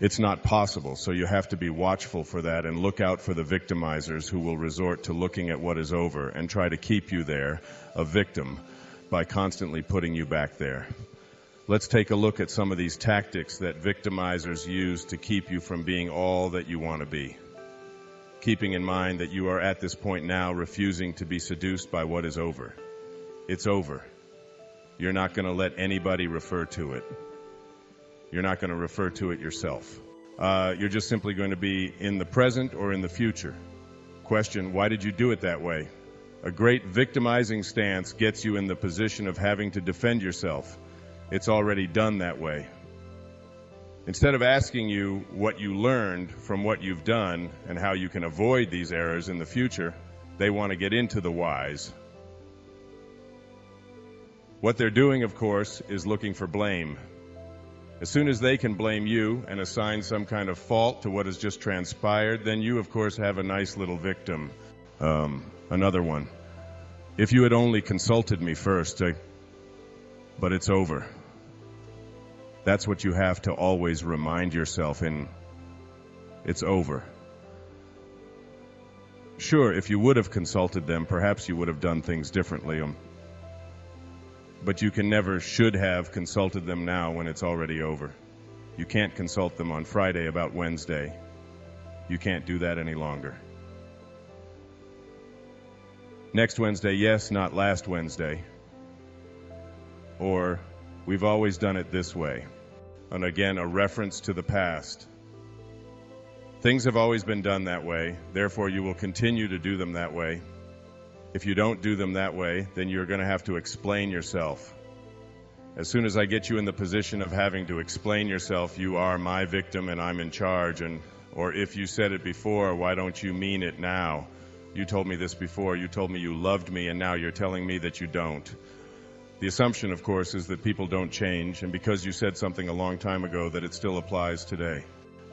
It's not possible, so you have to be watchful for that and look out for the victimizers who will resort to looking at what is over and try to keep you there, a victim, by constantly putting you back there. Let's take a look at some of these tactics that victimizers use to keep you from being all that you want to be. Keeping in mind that you are at this point now refusing to be seduced by what is over. It's over. You're not going to let anybody refer to it. You're not going to refer to it yourself. You're just simply going to be in the present or in the future. Question, why did you do it that way? A great victimizing stance gets you in the position of having to defend yourself. It's already done that way. Instead of asking you what you learned from what you've done and how you can avoid these errors in the future, they want to get into the whys. What they're doing, of course, is looking for blame. As soon as they can blame you and assign some kind of fault to what has just transpired, then you, of course, have a nice little victim. Another one. If you had only consulted me first, but it's over. That's what you have to always remind yourself it's over. Sure, if you would have consulted them, perhaps you would have done things differently. But you can never should have consulted them now when it's already over. You can't consult them on Friday about Wednesday. You can't do that any longer. Next Wednesday, yes, not last Wednesday. Or, we've always done it this way. And again, a reference to the past. Things have always been done that way, therefore you will continue to do them that way. If you don't do them that way, then you're going to have to explain yourself. As soon as I get you in the position of having to explain yourself, you are my victim and I'm in charge, or if you said it before, why don't you mean it now? You told me this before, you told me you loved me, and now you're telling me that you don't. The assumption, of course, is that people don't change, and because you said something a long time ago, that it still applies today.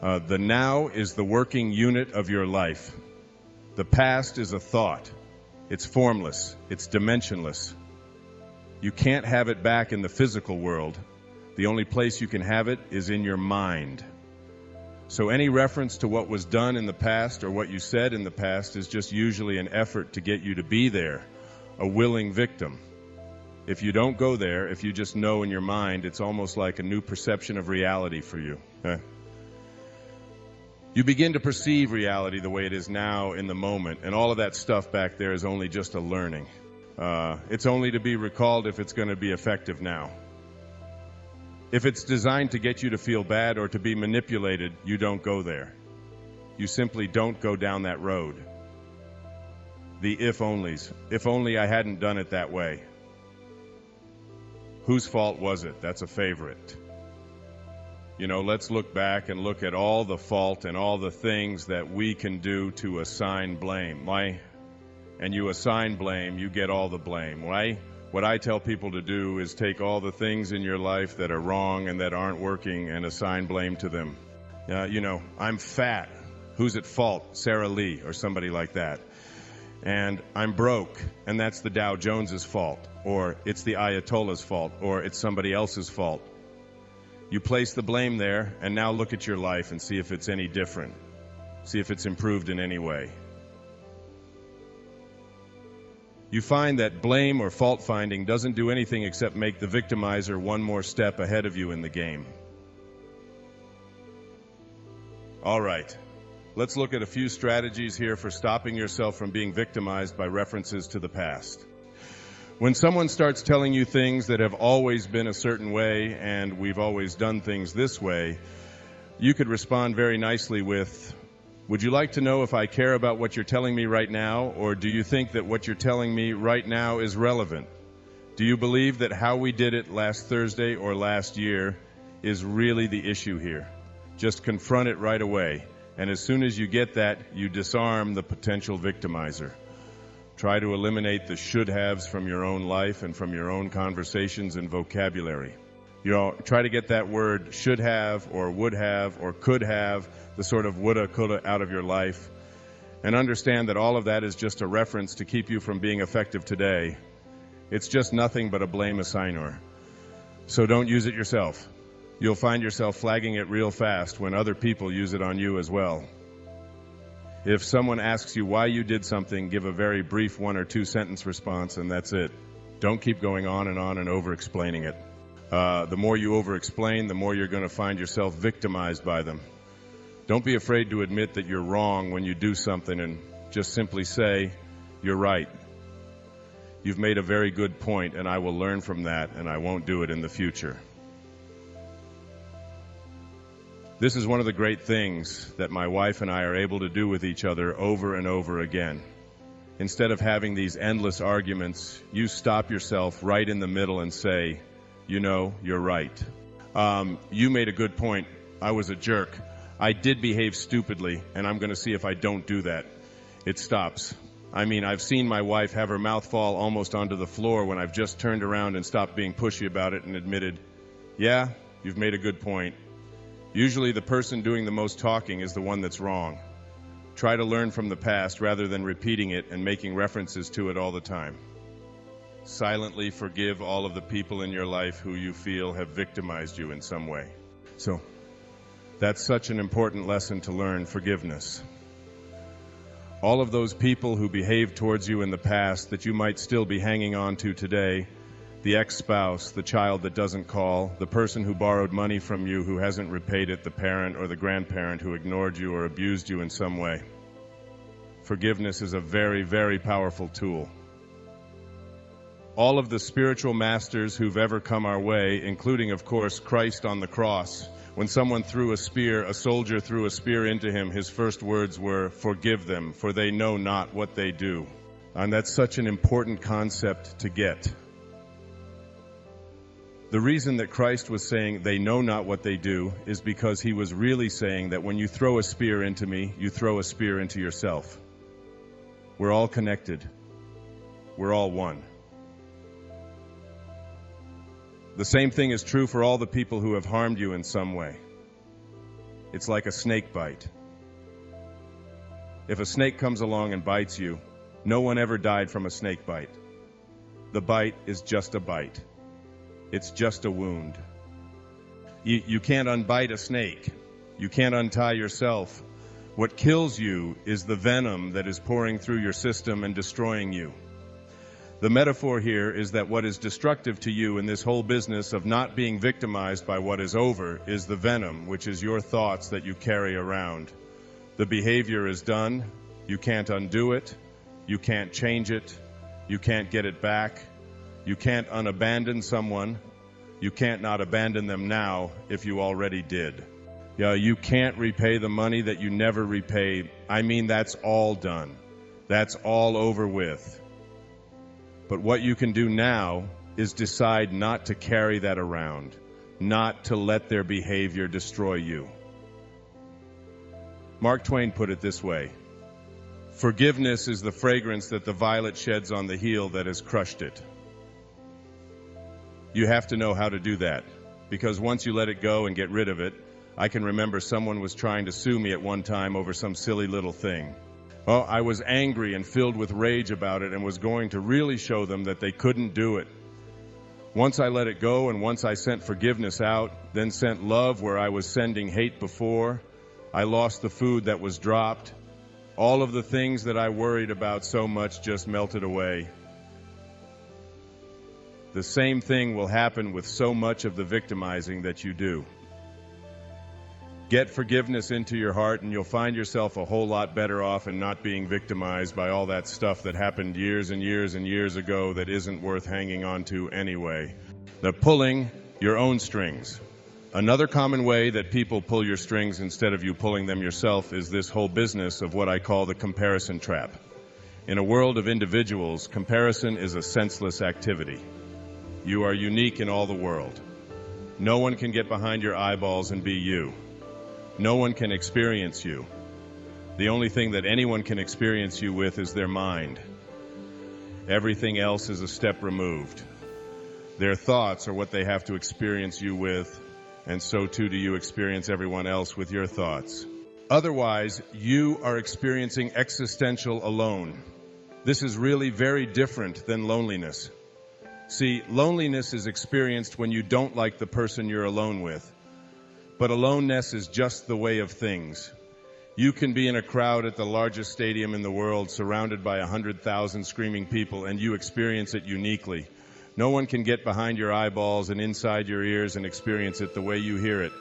The now is the working unit of your life. The past is a thought. It's formless. It's dimensionless. You can't have it back in the physical world. The only place you can have it is in your mind. So any reference to what was done in the past or what you said in the past is just usually an effort to get you to be there, a willing victim. If you don't go there, if you just know in your mind, it's almost like a new perception of reality for you. You begin to perceive reality the way it is now in the moment, and all of that stuff back there is only just a learning. It's only to be recalled if it's going to be effective now. If it's designed to get you to feel bad or to be manipulated, you don't go there. You simply don't go down that road. The if-onlys. If only I hadn't done it that way. Whose fault was it? That's a favorite. You know, let's look back and look at all the fault and all the things that we can do to assign blame. And you assign blame, you get all the blame. What I tell people to do is take all the things in your life that are wrong and that aren't working and assign blame to them. You know, I'm fat. Who's at fault? Sarah Lee or somebody like that. And I'm broke, and that's the Dow Jones's fault. Or it's the Ayatollah's fault. Or it's somebody else's fault. You place the blame there, and now look at your life and see if it's any different. See if it's improved in any way. You find that blame or fault-finding doesn't do anything except make the victimizer one more step ahead of you in the game. All right, let's look at a few strategies here for stopping yourself from being victimized by references to the past. When someone starts telling you things that have always been a certain way and we've always done things this way, you could respond very nicely with, would you like to know if I care about what you're telling me right now, or do you think that what you're telling me right now is relevant? Do you believe that how we did it last Thursday or last year is really the issue here? Just confront it right away, and as soon as you get that, you disarm the potential victimizer. Try to eliminate the should-haves from your own life and from your own conversations and vocabulary. You know, try to get that word should have or would have or could have, the sort of woulda, coulda out of your life. And understand that all of that is just a reference to keep you from being effective today. It's just nothing but a blame assigner. So don't use it yourself. You'll find yourself flagging it real fast when other people use it on you as well. If someone asks you why you did something, give a very brief 1 or 2 sentence response, and that's it. Don't keep going on and over-explaining it. The more you over-explain, the more you're going to find yourself victimized by them. Don't be afraid to admit that you're wrong when you do something, and just simply say, "You're right. You've made a very good point, and I will learn from that, and I won't do it in the future." This is one of the great things that my wife and I are able to do with each other over and over again. Instead of having these endless arguments, you stop yourself right in the middle and say, "You know, you're right. You made a good point. I was a jerk. I did behave stupidly, and I'm going to see if I don't do that." It stops. I mean, I've seen my wife have her mouth fall almost onto the floor when I've just turned around and stopped being pushy about it and admitted, "Yeah, you've made a good point." Usually the person doing the most talking is the one that's wrong. Try to learn from the past rather than repeating it and making references to it all the time. Silently forgive all of the people in your life who you feel have victimized you in some way. So, that's such an important lesson to learn, forgiveness. All of those people who behaved towards you in the past that you might still be hanging on to today, the ex-spouse, the child that doesn't call, the person who borrowed money from you who hasn't repaid it, the parent or the grandparent who ignored you or abused you in some way. Forgiveness is a very, very powerful tool. All of the spiritual masters who've ever come our way, including, of course, Christ on the cross, when someone threw a spear, a soldier threw a spear into him, his first words were, "Forgive them, for they know not what they do." And that's such an important concept to get. The reason that Christ was saying they know not what they do is because he was really saying that when you throw a spear into me, you throw a spear into yourself. We're all connected. We're all one. The same thing is true for all the people who have harmed you in some way. It's like a snake bite. If a snake comes along and bites you, no one ever died from a snake bite. The bite is just a bite. It's just a wound. You can't unbite a snake. You can't untie yourself. What kills you is the venom that is pouring through your system and destroying you. The metaphor here is that what is destructive to you in this whole business of not being victimized by what is over is the venom, which is your thoughts that you carry around. The behavior is done. You can't undo it. You can't change it. You can't get it back. You can't unabandon someone. You can't not abandon them now if you already did. You can't repay the money that you never repaid. I mean, that's all done. That's all over with. But what you can do now is decide not to carry that around, not to let their behavior destroy you. Mark Twain put it this way: forgiveness is the fragrance that the violet sheds on the heel that has crushed it. You have to know how to do that, because once you let it go and get rid of it, I can remember someone was trying to sue me at one time over some silly little thing. Well, I was angry and filled with rage about it and was going to really show them that they couldn't do it. Once I let it go and once I sent forgiveness out, then sent love where I was sending hate before, I lost the food that was dropped. All of the things that I worried about so much just melted away. The same thing will happen with so much of the victimizing that you do. Get forgiveness into your heart and you'll find yourself a whole lot better off and not being victimized by all that stuff that happened years and years and years ago that isn't worth hanging on to anyway. The pulling your own strings. Another common way that people pull your strings instead of you pulling them yourself is this whole business of what I call the comparison trap. In a world of individuals, comparison is a senseless activity. You are unique in all the world. No one can get behind your eyeballs and be you. No one can experience you. The only thing that anyone can experience you with is their mind. Everything else is a step removed. Their thoughts are what they have to experience you with, and so too do you experience everyone else with your thoughts. Otherwise, you are experiencing existential alone. This is really very different than loneliness. See, loneliness is experienced when you don't like the person you're alone with. But aloneness is just the way of things. You can be in a crowd at the largest stadium in the world, surrounded by 100,000 screaming people, and you experience it uniquely. No one can get behind your eyeballs and inside your ears and experience it the way you hear it.